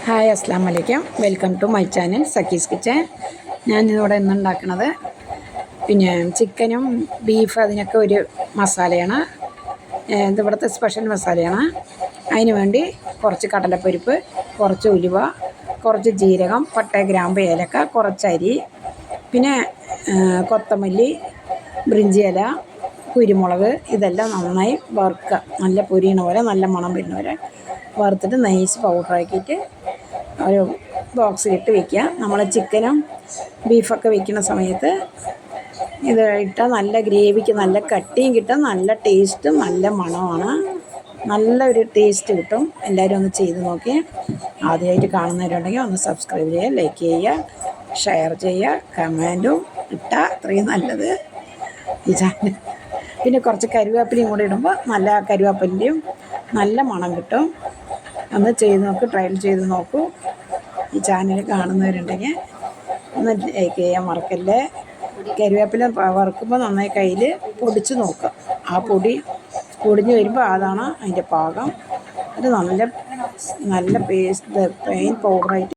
Hi അസ്സാം വലൈക്കും. Welcome to my channel Sakki's kitchen. ഞാനിവിടെ ഇന്നുണ്ടാക്കുന്നത് ചിക്കനും ബീഫ് അതിനൊക്കെ ഒരു മസാലയാണ്. ഇതിവിടുത്തെ സ്പെഷ്യൽ മസാലയാണ്. അതിന് വേണ്ടി കുറച്ച് കടലപ്പരിപ്പ്, കുറച്ച് ഉലുവ, കുറച്ച് ജീരകം, പട്ട, ഗ്രാമ്പ്, ഏലക്ക, കുറച്ച് അരി, പിന്നെ കൊത്തമല്ലി, ബ്രിഞ്ചി ഇല, കുരുമുളക്, ഇതെല്ലാം നന്നായി വറുക്കുക. നല്ല പൊരിയണ പോലെ, നല്ല മണം വരുന്ന പോലെ വറുത്തിട്ട് നൈസ് പൗഡറാക്കിയിട്ട് ഒരു ബോക്സിലിട്ട് വയ്ക്കുക. നമ്മൾ ചിക്കനും ബീഫൊക്കെ വയ്ക്കുന്ന സമയത്ത് ഇത് ഇട്ടാൽ നല്ല ഗ്രേവിക്ക് നല്ല കട്ടിയും കിട്ടും, നല്ല ടേസ്റ്റും നല്ല മണമാണ്, നല്ലൊരു ടേസ്റ്റ് കിട്ടും. എല്ലാവരും ഒന്ന് ചെയ്ത് നോക്കി. ആദ്യമായിട്ട് കാണുന്നവരുണ്ടെങ്കിൽ ഒന്ന് സബ്സ്ക്രൈബ് ചെയ്യുക, ലൈക്ക് ചെയ്യുക, ഷെയർ ചെയ്യുക, കമൻറ്റും ഇട്ടാൽ അത്രയും നല്ലത് ഈ ചാനൽ. പിന്നെ കുറച്ച് കരുവേപ്പിലയും കൂടി ഇടുമ്പോൾ നല്ല കരുവേപ്പിലയും നല്ല മണം കിട്ടും. ഒന്ന് ചെയ്ത് നോക്കൂ, ട്രയൽ ചെയ്ത് നോക്കൂ. ഈ ചാനൽ കാണുന്നവരുണ്ടെങ്കിൽ ഒന്ന് ലൈക്ക് ചെയ്യാൻ മറക്കല്ലേ. കരുവേപ്പില വറുക്കുമ്പോൾ നന്നായി കയ്യിൽ പൊടിച്ച് നോക്കുക. ആ പൊടി പൊടിഞ്ഞ് വരുമ്പോൾ അതാണ് അതിൻ്റെ പാകം. അത് നല്ല പേസ്റ്റ് പെയിൻ പൗഡറായിട്ട്